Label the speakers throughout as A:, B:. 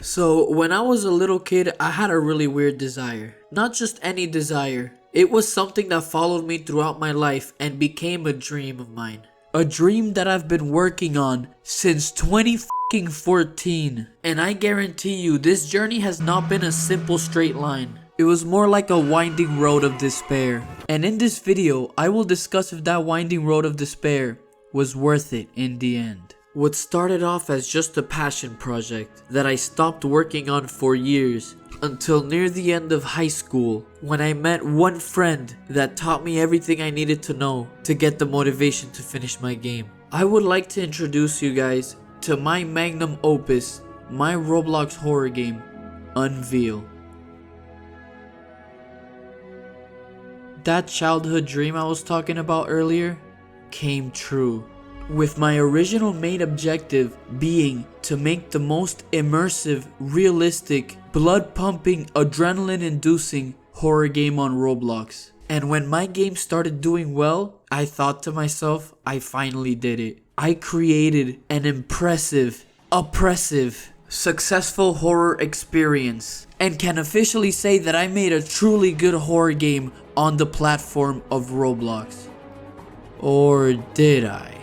A: So, when I was a little kid, I had a really weird desire. Not just any desire. It was something that followed me throughout my life and became a dream of mine. A dream that I've been working on since 2014. And I guarantee you, this journey has not been a simple straight line. It was more like a winding road of despair. And in this video, I will discuss if that winding road of despair was worth it in the end. What started off as just a passion project that I stopped working on for years until near the end of high school when I met one friend that taught me everything I needed to know to get the motivation to finish my game. I would like to introduce you guys to my magnum opus, my Roblox horror game, Unveil. That childhood dream I was talking about earlier came true, with my original main objective being to make the most immersive, realistic, blood-pumping, adrenaline-inducing horror game on Roblox. And when my game started doing well, I thought to myself, I finally did it. I created an impressive, oppressive, successful horror experience and can officially say that I made a truly good horror game on the platform of Roblox. Or did I?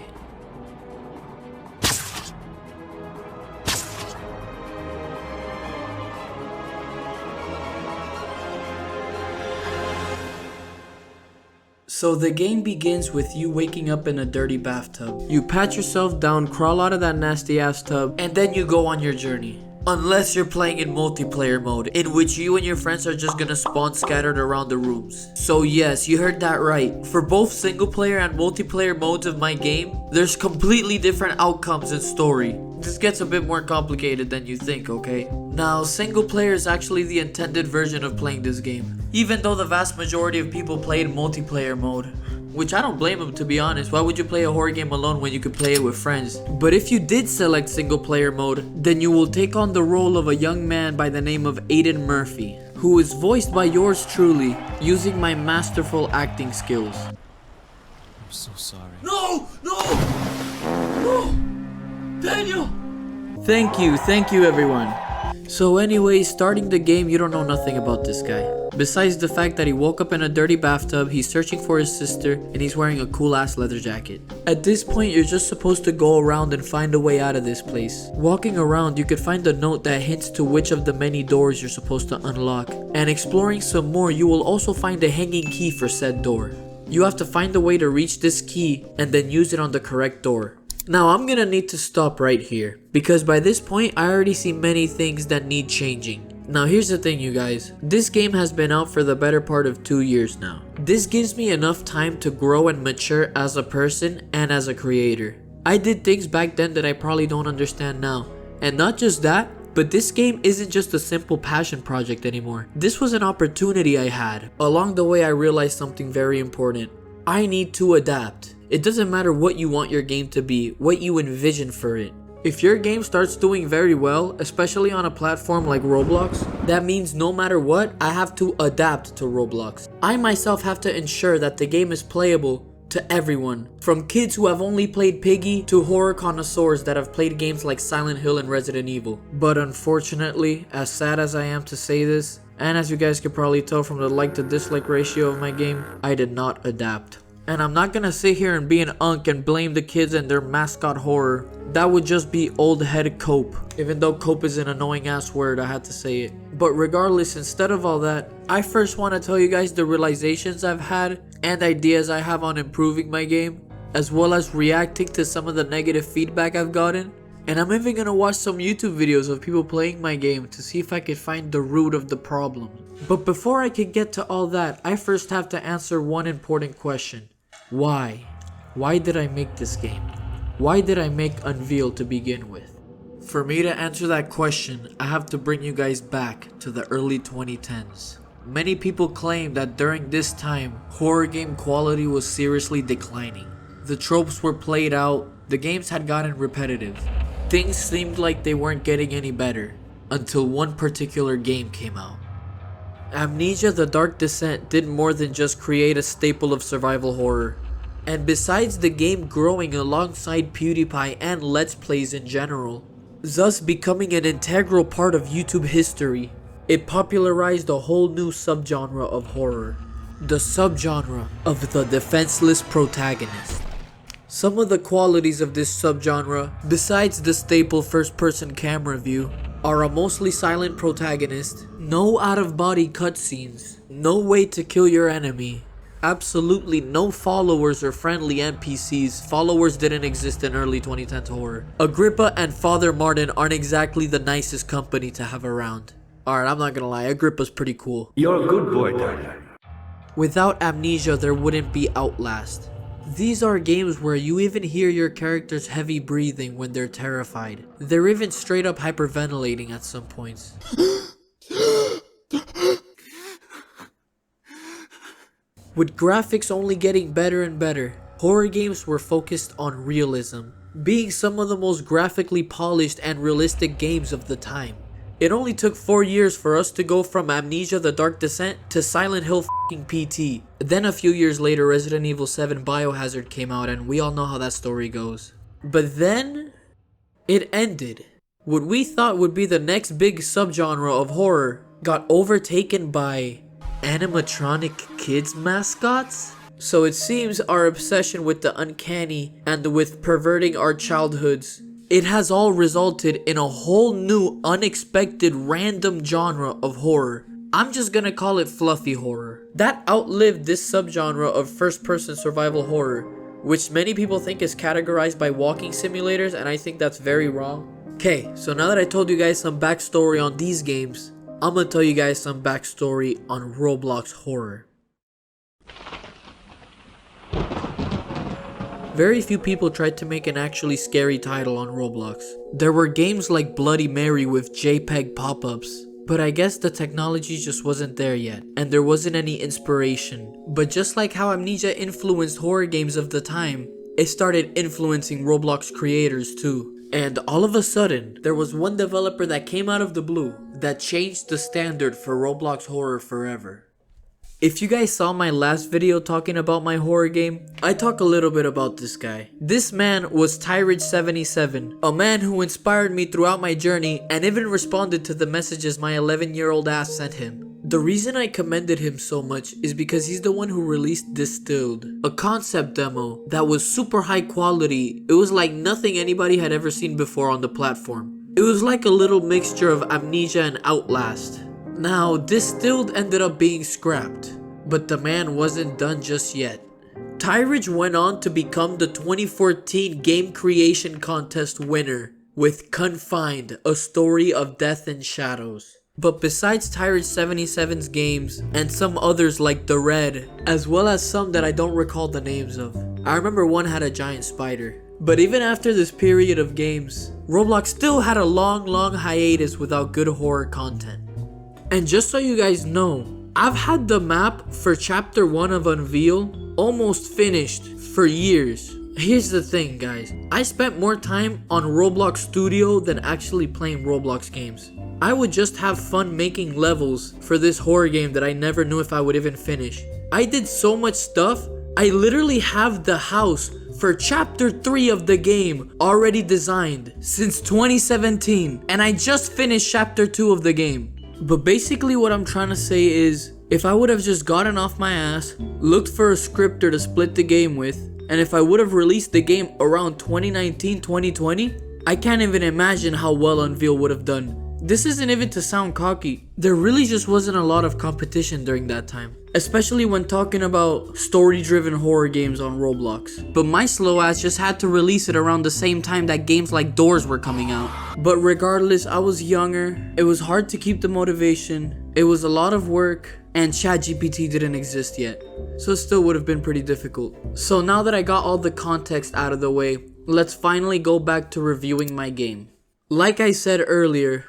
A: So the game begins with you waking up in a dirty bathtub. You pat yourself down, crawl out of that nasty ass tub, and then you go on your journey. Unless you're playing in multiplayer mode, in which you and your friends are just gonna spawn scattered around the rooms. So yes, you heard that right. For both single player and multiplayer modes of my game, there's completely different outcomes and story. This gets a bit more complicated than you think, okay? Now, single player is actually the intended version of playing this game, even though the vast majority of people played multiplayer mode. Which I don't blame them, to be honest. Why would you play a horror game alone when you could play it with friends? But if you did select single player mode, then you will take on the role of a young man by the name of Aiden Murphy, who is voiced by yours truly, using my masterful acting skills.
B: I'm so sorry.
A: No! No! No! Daniel! Thank you everyone. So anyways, starting the game, you don't know nothing about this guy. Besides the fact that he woke up in a dirty bathtub, he's searching for his sister, and he's wearing a cool ass leather jacket. At this point, you're just supposed to go around and find a way out of this place. Walking around, you could find a note that hints to which of the many doors you're supposed to unlock. And exploring some more, you will also find a hanging key for said door. You have to find a way to reach this key and then use it on the correct door. Now I'm gonna need to stop right here, because by this point I already see many things that need changing. Now here's the thing, you guys, this game has been out for the better part of 2 years now. This gives me enough time to grow and mature as a person and as a creator. I did things back then that I probably don't understand now. And not just that, but this game isn't just a simple passion project anymore. This was an opportunity I had. Along the way I realized something very important. I need to adapt. It doesn't matter what you want your game to be, what you envision for it. If your game starts doing very well, especially on a platform like Roblox, that means no matter what, I have to adapt to Roblox. I myself have to ensure that the game is playable to everyone, from kids who have only played Piggy to horror connoisseurs that have played games like Silent Hill and Resident Evil. But unfortunately, as sad as I am to say this, and as you guys could probably tell from the like to dislike ratio of my game, I did not adapt. And I'm not gonna sit here and be an unk and blame the kids and their mascot horror. That would just be old head cope. Even though cope is an annoying ass word, I had to say it. But regardless, instead of all that, I first want to tell you guys the realizations I've had and ideas I have on improving my game, as well as reacting to some of the negative feedback I've gotten. And I'm even gonna watch some YouTube videos of people playing my game to see if I could find the root of the problem. But before I could get to all that, I first have to answer one important question. Why? Why did I make this game? Why did I make Unveil to begin with? For me to answer that question, I have to bring you guys back to the early 2010s. Many people claim that during this time, horror game quality was seriously declining. The tropes were played out, the games had gotten repetitive. Things seemed like they weren't getting any better, until one particular game came out. Amnesia: The Dark Descent did more than just create a staple of survival horror. And besides the game growing alongside PewDiePie and Let's Plays in general, thus becoming an integral part of YouTube history. It popularized a whole new subgenre of horror, the subgenre of the defenseless protagonist. Some of the qualities of this subgenre, besides the staple first-person camera view, are a mostly silent protagonist, no out-of-body cutscenes, no way to kill your enemy, absolutely no followers or friendly NPCs. Followers didn't exist in early 2010s horror. Agrippa and Father Martin aren't exactly the nicest company to have around. Alright, I'm not gonna lie, Agrippa's pretty cool.
C: You're a good boy, Tyler.
A: Without Amnesia, there wouldn't be Outlast. These are games where you even hear your characters heavy breathing when they're terrified. They're even straight up hyperventilating at some points. With graphics only getting better and better, horror games were focused on realism, being some of the most graphically polished and realistic games of the time. It only took 4 years for us to go from Amnesia: The Dark Descent to Silent Hill f***ing PT. Then a few years later, Resident Evil 7 Biohazard came out, and we all know how that story goes. But then, it ended. What we thought would be the next big subgenre of horror got overtaken by animatronic kids mascots? So it seems our obsession with the uncanny and with perverting our childhoods, it has all resulted in a whole new, unexpected, random genre of horror. I'm just gonna call it fluffy horror. That outlived this subgenre of first-person survival horror, which many people think is categorized by walking simulators, and I think that's very wrong. Okay, so now that I told you guys some backstory on these games, I'm gonna tell you guys some backstory on Roblox horror. Very few people tried to make an actually scary title on Roblox. There were games like Bloody Mary with JPEG pop-ups, but I guess the technology just wasn't there yet, and there wasn't any inspiration. But just like how Amnesia influenced horror games of the time, it started influencing Roblox creators too. And all of a sudden, there was one developer that came out of the blue that changed the standard for Roblox horror forever. If you guys saw my last video talking about my horror game, I talk a little bit about this guy. This man was Tyrage77, a man who inspired me throughout my journey and even responded to the messages my 11-year-old ass sent him. The reason I commended him so much is because he's the one who released Distilled, a concept demo that was super high quality. It was like nothing anybody had ever seen before on the platform. It was like a little mixture of Amnesia and Outlast. Now, Distilled ended up being scrapped, but the man wasn't done just yet. Tyrage went on to become the 2014 Game Creation Contest winner with Confined, a story of death and shadows. But besides Tyrage77's games, and some others like The Red, as well as some that I don't recall the names of. I remember one had a giant spider. But even after this period of games, Roblox still had a long hiatus without good horror content. And just so you guys know, I've had the map for chapter 1 of Unveil almost finished for years. Here's the thing, guys. I spent more time on Roblox Studio than actually playing Roblox games. I would just have fun making levels for this horror game that I never knew if I would even finish. I did so much stuff. I literally have the house for chapter 3 of the game already designed since 2017. And I just finished chapter 2 of the game. But basically what I'm trying to say is, if I would have just gotten off my ass, looked for a scripter to split the game with, and if I would have released the game around 2019-2020, I can't even imagine how well Unveil would have done. This isn't even to sound cocky. There really just wasn't a lot of competition during that time, especially when talking about story-driven horror games on Roblox. But my slow ass just had to release it around the same time that games like Doors were coming out. But regardless, I was younger, it was hard to keep the motivation, it was a lot of work, and ChatGPT didn't exist yet. So it still would have been pretty difficult. So now that I got all the context out of the way, let's finally go back to reviewing my game. Like I said earlier,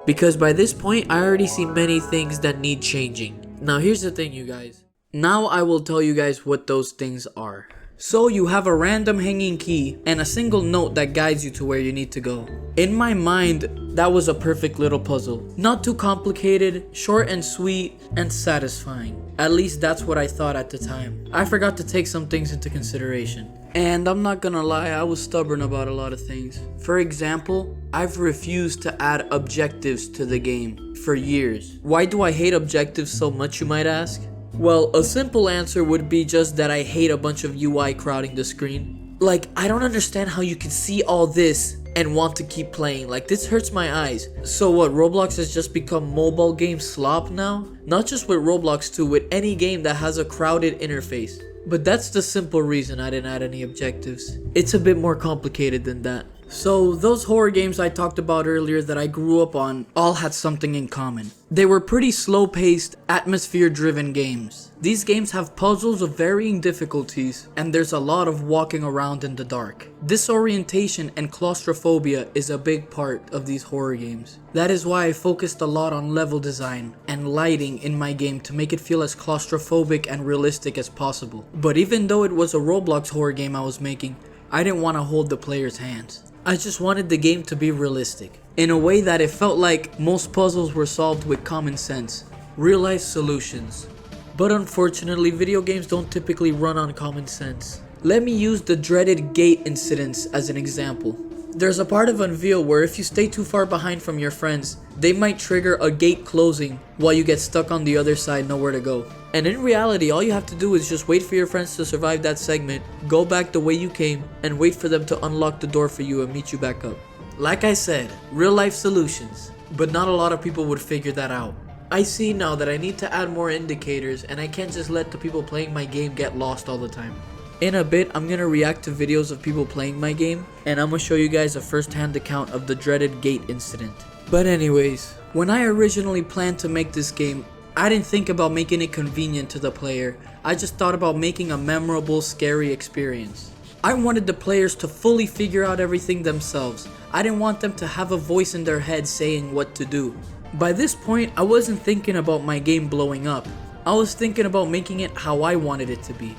A: because by this point, I already see many things that need changing. Now here's the thing, you guys. Now I will tell you guys what those things are. So you have a random hanging key and a single note that guides you to where you need to go. In my mind, that was a perfect little puzzle. Not too complicated, short and sweet, and satisfying. At least that's what I thought at the time. I forgot to take some things into consideration. And I'm not gonna lie, I was stubborn about a lot of things. For example, I've refused to add objectives to the game for years. Why do I hate objectives so much, you might ask? Well, a simple answer would be just that I hate a bunch of UI crowding the screen. Like, I don't understand how you can see all this and want to keep playing. Like, this hurts my eyes. So what, Roblox has just become mobile game slop now? Not just with Roblox too, with any game that has a crowded interface. But that's the simple reason I didn't add any objectives. It's a bit more complicated than that. So those horror games I talked about earlier that I grew up on all had something in common. They were pretty slow-paced, atmosphere-driven games. These games have puzzles of varying difficulties, and there's a lot of walking around in the dark. Disorientation and claustrophobia is a big part of these horror games. That is why I focused a lot on level design and lighting in my game to make it feel as claustrophobic and realistic as possible. But even though it was a Roblox horror game I was making, I didn't want to hold the player's hands. I just wanted the game to be realistic, in a way that it felt like most puzzles were solved with common sense, real-life solutions. But unfortunately, video games don't typically run on common sense. Let me use the dreaded gate incidents as an example. There's a part of Unveil where if you stay too far behind from your friends, they might trigger a gate closing while you get stuck on the other side, nowhere to go. And in reality, all you have to do is just wait for your friends to survive that segment, go back the way you came, and wait for them to unlock the door for you and meet you back up. Like I said, real life solutions, but not a lot of people would figure that out. I see now that I need to add more indicators, and I can't just let the people playing my game get lost all the time. In a bit, I'm gonna react to videos of people playing my game, and I'm gonna show you guys a first-hand account of the dreaded gate incident. But anyways, when I originally planned to make this game, I didn't think about making it convenient to the player. I just thought about making a memorable, scary experience. I wanted the players to fully figure out everything themselves. I didn't want them to have a voice in their head saying what to do. By this point, I wasn't thinking about my game blowing up. I was thinking about making it how I wanted it to be.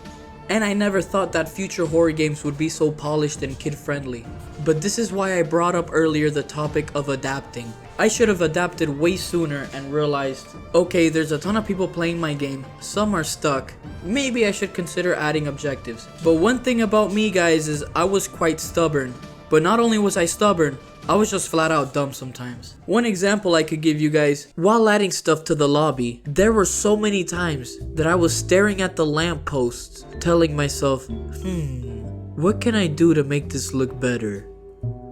A: And I never thought that future horror games would be so polished and kid-friendly. But this is why I brought up earlier the topic of adapting. I should have adapted way sooner and realized, okay, there's a ton of people playing my game, some are stuck, maybe I should consider adding objectives. But one thing about me, guys, is I was quite stubborn. But not only was I stubborn, I was just flat out dumb sometimes. One example I could give you guys, while adding stuff to the lobby, there were so many times that I was staring at the lampposts, telling myself, what can I do to make this look better?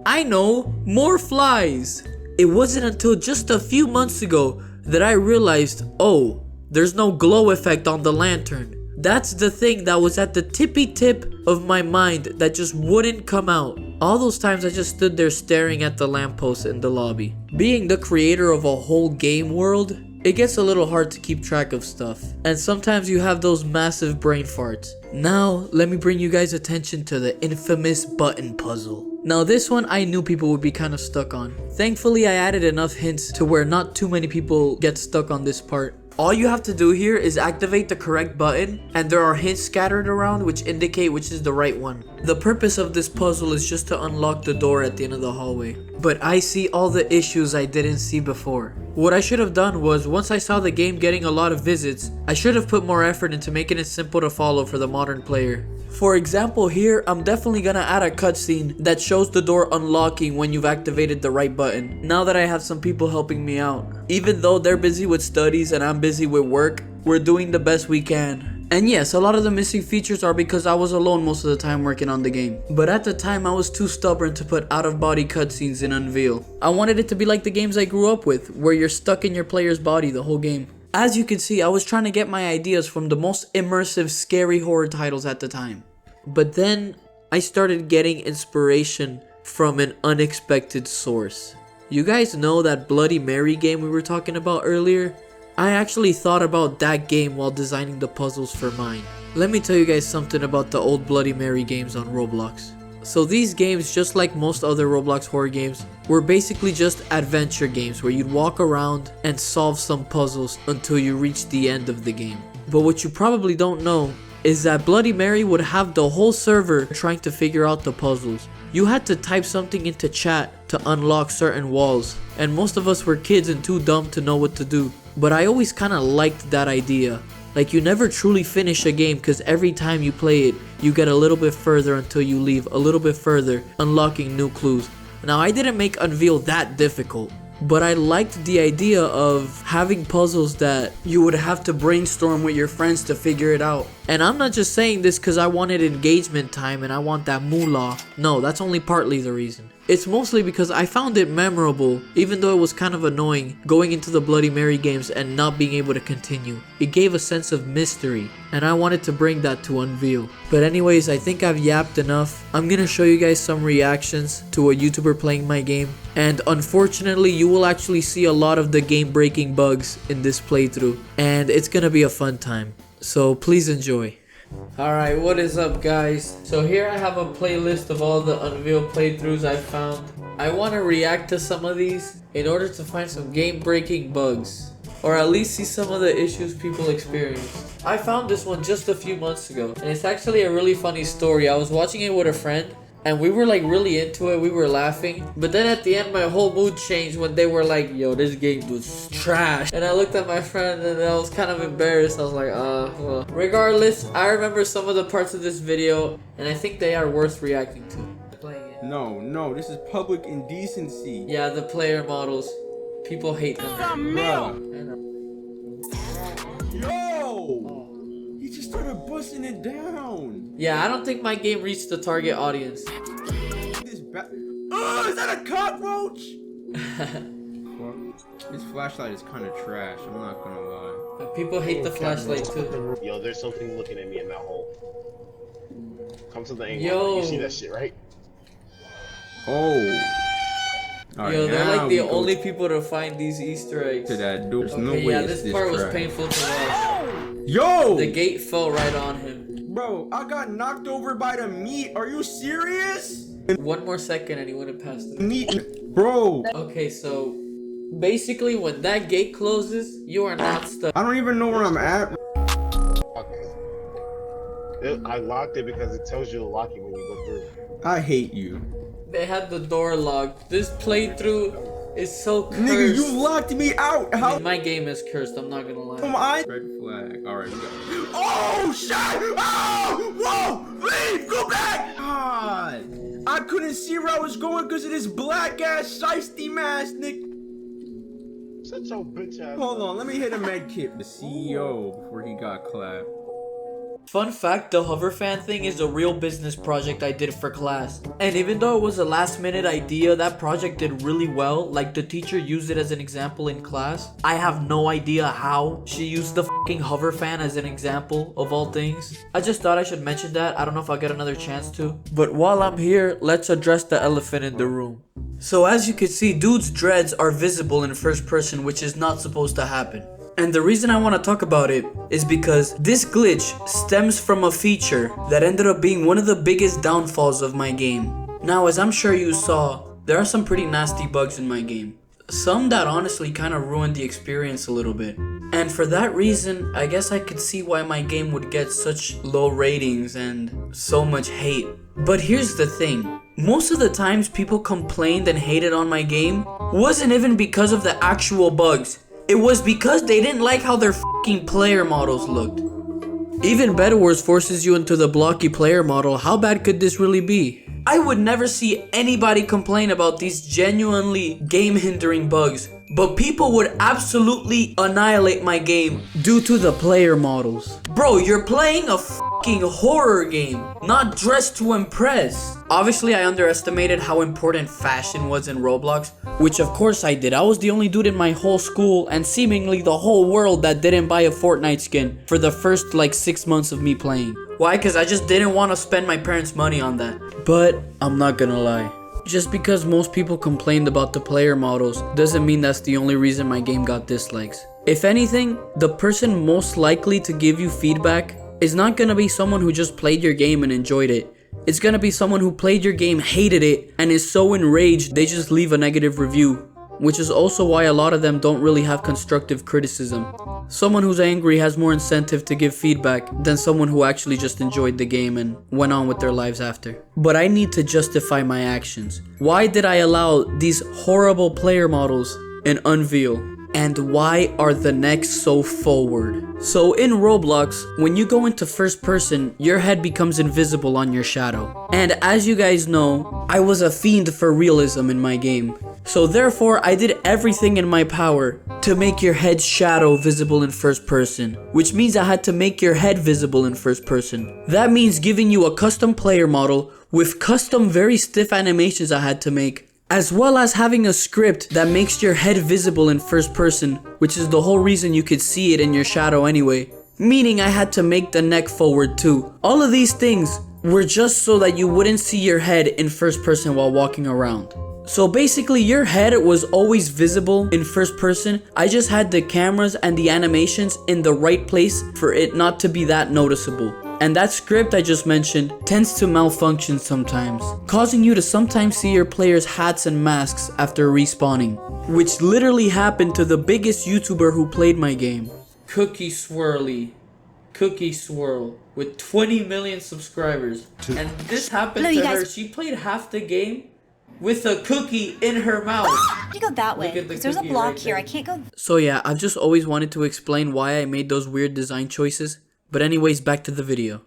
A: I know, more flies! It wasn't until just a few months ago that I realized, oh, there's no glow effect on the lantern. That's the thing that was at the tippy tip of my mind that just wouldn't come out. All those times I just stood there staring at the lamppost in the lobby. Being the creator of a whole game world, it gets a little hard to keep track of stuff. And sometimes you have those massive brain farts. Now, let me bring you guys attention to the infamous button puzzle. Now this one I knew people would be kind of stuck on. Thankfully I added enough hints to where not too many people get stuck on this part. All you have to do here is activate the correct button, and there are hints scattered around which indicate which is the right one. The purpose of this puzzle is just to unlock the door at the end of the hallway. But I see all the issues I didn't see before. What I should have done was, once I saw the game getting a lot of visits, I should have put more effort into making it simple to follow for the modern player. For example, here, I'm definitely gonna add a cutscene that shows the door unlocking when you've activated the right button, now that I have some people helping me out. Even though they're busy with studies and I'm busy with work, we're doing the best we can. And yes, a lot of the missing features are because I was alone most of the time working on the game. But at the time, I was too stubborn to put out-of-body cutscenes in Unveil. I wanted it to be like the games I grew up with, where you're stuck in your player's body the whole game. As you can see, I was trying to get my ideas from the most immersive, scary horror titles at the time. But then, I started getting inspiration from an unexpected source. You guys know that Bloody Mary game we were talking about earlier? I actually thought about that game while designing the puzzles for mine. Let me tell you guys something about the old Bloody Mary games on Roblox. So these games, just like most other Roblox horror games, were basically just adventure games where you'd walk around and solve some puzzles until you reach the end of the game. But what you probably don't know is that Bloody Mary would have the whole server trying to figure out the puzzles. You had to type something into chat to unlock certain walls, and most of us were kids and too dumb to know what to do. But I always kind of liked that idea. Like, you never truly finish a game because every time you play it, you get a little bit further until you leave, a little bit further, unlocking new clues. Now, I didn't make Unveil that difficult, but I liked the idea of having puzzles that you would have to brainstorm with your friends to figure it out. And I'm not just saying this because I wanted engagement time and I want that moolah. No, that's only partly the reason. It's mostly because I found it memorable, even though it was kind of annoying going into the Bloody Mary games and not being able to continue. It gave a sense of mystery, and I wanted to bring that to Unveil. But anyways, I think I've yapped enough. I'm gonna show you guys some reactions to a YouTuber playing my game. And unfortunately, you will actually see a lot of the game-breaking bugs in this playthrough. And it's gonna be a fun time. So please enjoy. Alright, what is up guys? So here I have a playlist of all the Unveil playthroughs I found. I want to react to some of these in order to find some game-breaking bugs, or at least see some of the issues people experience. I found this one just a few months ago, and it's actually a really funny story. I was watching it with a friend, and we were like really into it, we were laughing. But then at the end, my whole mood changed when they were like, yo, this game was trash. And I looked at my friend and I was kind of embarrassed. I was like, well. Regardless, I remember some of the parts of this video, and I think they are worth reacting to.
C: No, this is public indecency.
A: Yeah, the player models. People hate them.
C: Yo! He just started busting it down.
A: Yeah, I don't think my game reached the target audience.
C: Oh, is that a cockroach? This flashlight is kind of trash, I'm not gonna lie.
A: People hate the flashlight too.
D: Yo, there's something looking at me in that hole. Come to the angle.
A: Yo.
D: You see that shit, right?
C: Oh. Right,
A: yo, they're like the only people to find these Easter eggs.
C: To that dude. There's no
A: Okay,
C: way
A: yeah,
C: it's
A: this part was
C: trash.
A: painful to watch.
C: Yo!
A: The gate fell right on him.
C: Bro, I got knocked over by the meat. Are you serious?
A: One more second and he would have passed it.
C: Meat, bro.
A: Okay, so basically when that gate closes, you are not stuck.
C: I don't even know where I'm at.
D: Okay. I locked it because it tells you to lock it when you go through.
C: I hate you.
A: They had the door locked. This playthrough is so cursed.
C: Nigga, you locked me out. How?
A: My game is cursed, I'm not gonna lie.
C: Am I? Red flag. Alright, we got it. Oh, shit! Oh! Whoa! Leave! Go back! God! I couldn't see where I was going because of this black ass shiesty mask, Nick.
D: Such your bitch ass.
C: Hold on, let me hit a med kit. The CEO before he got clapped.
A: Fun fact, the hover fan thing is a real business project I did for class. And even though it was a last minute idea, that project did really well. Like, the teacher used it as an example in class. I have no idea how she used the fucking hover fan as an example of all things. I just thought I should mention that. I don't know if I'll get another chance to. But while I'm here, let's address the elephant in the room. So as you can see, dude's dreads are visible in first person, which is not supposed to happen. And the reason I want to talk about it is because this glitch stems from a feature that ended up being one of the biggest downfalls of my game. Now, as I'm sure you saw, there are some pretty nasty bugs in my game. Some that honestly kind of ruined the experience a little bit. And for that reason, I guess I could see why my game would get such low ratings and so much hate. But here's the thing. Most of the times people complained and hated on my game wasn't even because of the actual bugs. It was because they didn't like how their fucking player models looked. Even Bed Wars forces you into the blocky player model. How bad could this really be? I would never see anybody complain about these genuinely game hindering bugs, but people would absolutely annihilate my game due to the player models. Bro, you're playing a fucking horror game, not dressed to impress. Obviously, I underestimated how important fashion was in Roblox, which of course I did. I was the only dude in my whole school and seemingly the whole world that didn't buy a Fortnite skin for the first like 6 months of me playing. Why? Because I just didn't want to spend my parents' money on that. But I'm not gonna lie. Just because most people complained about the player models doesn't mean that's the only reason my game got dislikes. If anything, the person most likely to give you feedback is not gonna be someone who just played your game and enjoyed it. It's gonna be someone who played your game, hated it, and is so enraged they just leave a negative review. which is also why a lot of them don't really have constructive criticism. Someone who's angry has more incentive to give feedback than someone who actually just enjoyed the game and went on with their lives after. But I need to justify my actions. Why did I allow these horrible player models in Unreal? And why are the necks so forward? So in Roblox, when you go into first person, your head becomes invisible on your shadow. And as you guys know, I was a fiend for realism in my game. So therefore, I did everything in my power to make your head's shadow visible in first person, which means I had to make your head visible in first person. That means giving you a custom player model with custom very stiff animations I had to make, as well as having a script that makes your head visible in first person, which is the whole reason you could see it in your shadow anyway. Meaning I had to make the neck forward too. All of these things were just so that you wouldn't see your head in first person while walking around. So basically your head was always visible in first person. I just had the cameras and the animations in the right place for it not to be that noticeable. And that script I just mentioned tends to malfunction sometimes, causing you to sometimes see your players' hats and masks after respawning, which literally happened to the biggest YouTuber who played my game. Cookie Swirl with 20 million subscribers. And this happened to her. She played half the game with a cookie in her mouth.
E: You go that way. There's a block here. I can't go.
A: So yeah, I've just always wanted to explain why I made those weird design choices. But anyways, back to the video.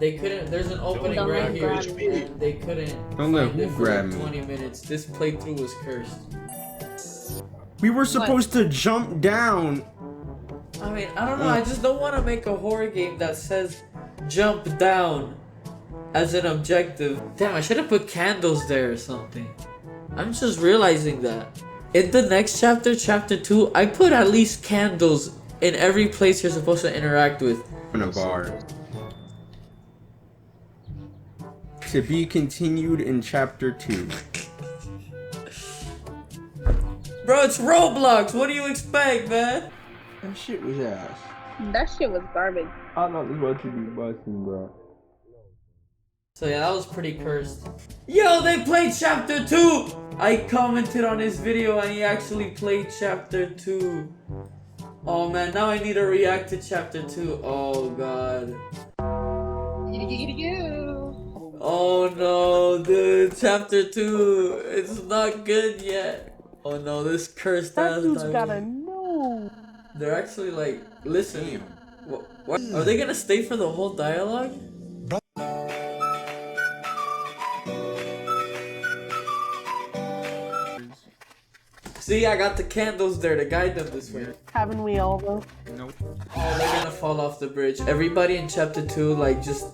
A: They couldn't, there's an opening right here, and they couldn't.
C: Don't let who grab me.
A: 20 minutes. This playthrough was cursed.
C: We were supposed to jump down.
A: I mean, I don't know, I just don't want to make a horror game that says jump down as an objective. Damn, I should have put candles there or something. I'm just realizing that. In the next chapter, chapter 2, I put at least candles in every place you're supposed to interact with.
C: In a bar. To be continued in chapter 2.
A: Bro, it's Roblox! What do you expect, man?
C: That shit was ass.
F: That shit was garbage.
C: I thought this was to be busting, bro.
A: So yeah, that was pretty cursed. Yo, they played chapter 2! I commented on his video and he actually played chapter 2. Oh man, now I need to react to chapter 2. Oh god. Oh no, dude, chapter 2. It's not good yet. Oh no, this cursed ass. That dude's gotta know. They're actually like, listen. What? Are they gonna stay for the whole dialogue? See, I got the candles there to guide them this way.
F: Haven't we all though?
C: Nope.
A: Oh, they're gonna fall off the bridge. Everybody in chapter 2 like just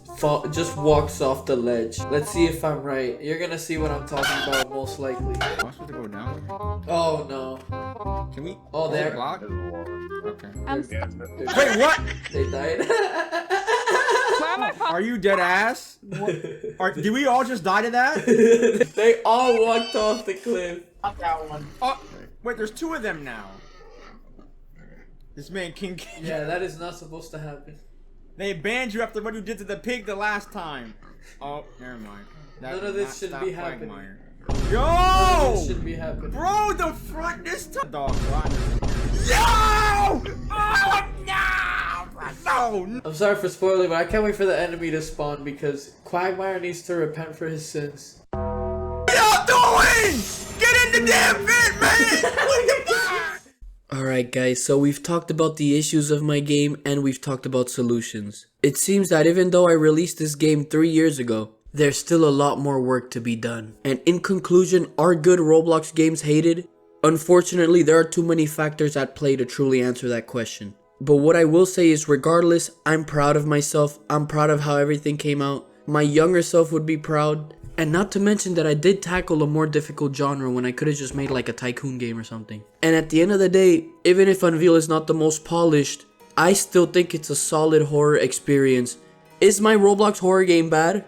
A: walks off the ledge. Let's see if I'm right. You're gonna see what I'm talking about most likely.
C: Am I supposed to go down?
A: Oh no.
C: Can we?
A: Oh, they're
C: blocked? Okay.
A: Wait,
C: what?
A: They died.
C: Are you dead ass? Did we all just die to that?
A: They all walked off the cliff.
F: Not that one.
C: Oh, wait, there's 2 of them now. This man King.
A: Yeah, that is not supposed to happen.
C: They banned you after what you did to the pig the last time. Oh, never mind.
A: None of this should be happening.
C: Yo!
A: None of this should be happening.
C: Bro, the front this time. Dog, yo! Oh no!
A: I'm sorry for spoiling, but I can't wait for the enemy to spawn because Quagmire needs to repent for his sins.
C: What y'all doing? Get in the damn pit, man! What the fuck?
A: Alright guys, so we've talked about the issues of my game and we've talked about solutions. It seems that even though I released this game 3 years ago, there's still a lot more work to be done. And in conclusion, are good Roblox games hated? Unfortunately, there are too many factors at play to truly answer that question. But what I will say is regardless, I'm proud of myself. I'm proud of how everything came out. My younger self would be proud. And not to mention that I did tackle a more difficult genre when I could have just made like a tycoon game or something. And at the end of the day, even if Unreal is not the most polished, I still think it's a solid horror experience. Is my Roblox horror game bad?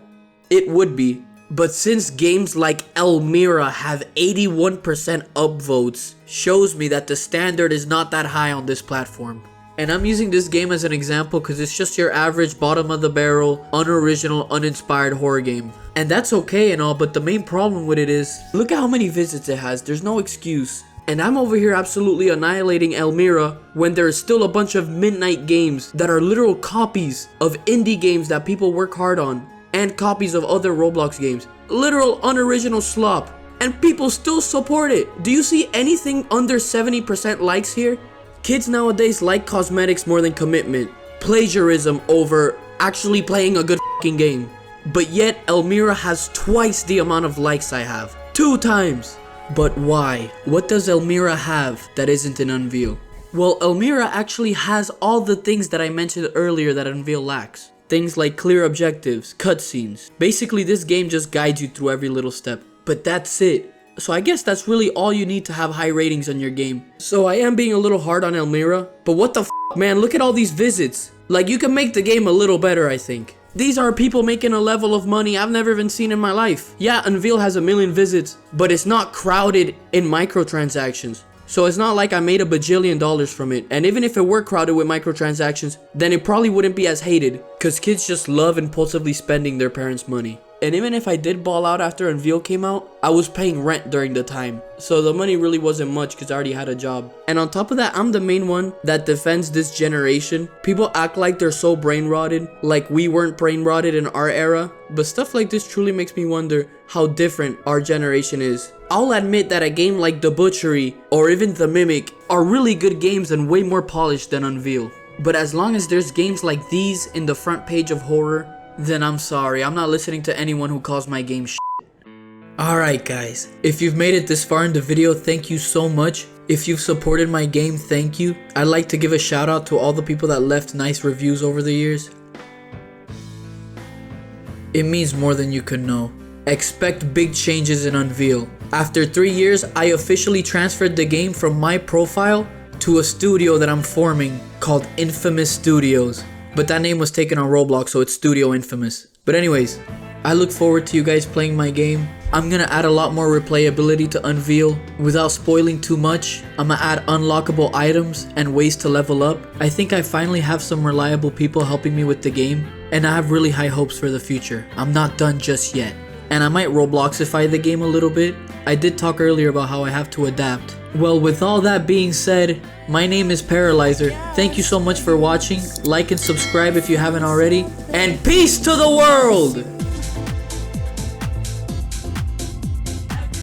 A: It would be. But since games like Elmira have 81% upvotes, shows me that the standard is not that high on this platform. And I'm using this game as an example because it's just your average bottom of the barrel, unoriginal, uninspired horror game. And that's okay and all, but the main problem with it is, look at how many visits it has. There's no excuse. And I'm over here absolutely annihilating Elmira when there's still a bunch of midnight games that are literal copies of indie games that people work hard on, and copies of other Roblox games. Literal unoriginal slop. And people still support it. Do you see anything under 70% likes here? Kids nowadays like cosmetics more than commitment. Plagiarism over actually playing a good fucking game. But yet Elmira has twice the amount of likes I have. 2 times. But why? What does Elmira have that isn't in Unveil? Well, Elmira actually has all the things that I mentioned earlier that Unveil lacks. Things like clear objectives, cutscenes. Basically, this game just guides you through every little step. But that's it. So I guess that's really all you need to have high ratings on your game. So I am being a little hard on Elmira, but what the f, man, look at all these visits. Like, you can make the game a little better, I think. These are people making a level of money I've never even seen in my life. Yeah, Unveil has 1 million visits, but it's not crowded in microtransactions. So it's not like I made $1 bajillion from it. And even if it were crowded with microtransactions, then it probably wouldn't be as hated, because kids just love impulsively spending their parents' money. And even if I did ball out after Unveil came out, I was paying rent during the time. So the money really wasn't much because I already had a job. And on top of that, I'm the main one that defends this generation. People act like they're so brain rotted, like we weren't brain rotted in our era. But stuff like this truly makes me wonder how different our generation is. I'll admit that a game like The Butchery or even The Mimic are really good games and way more polished than Unveil. But as long as there's games like these in the front page of horror, then I'm sorry, I'm not listening to anyone who calls my game shit. Alright guys, if you've made it this far in the video, thank you so much. If you've supported my game, thank you. I'd like to give a shout out to all the people that left nice reviews over the years. It means more than you could know. Expect big changes in Unveil. After 3 years, I officially transferred the game from my profile to a studio that I'm forming called Infamous Studios. But that name was taken on Roblox, so it's Studio Infamous. But anyways, I look forward to you guys playing my game. I'm gonna add a lot more replayability to Unveil. Without spoiling too much, I'm gonna add unlockable items and ways to level up. I think I finally have some reliable people helping me with the game, and I have really high hopes for the future. I'm not done just yet. And I might Robloxify the game a little bit. I did talk earlier about how I have to adapt. Well, with all that being said, my name is Paralyzer. Thank you so much for watching. Like and subscribe if you haven't already. And peace to the world!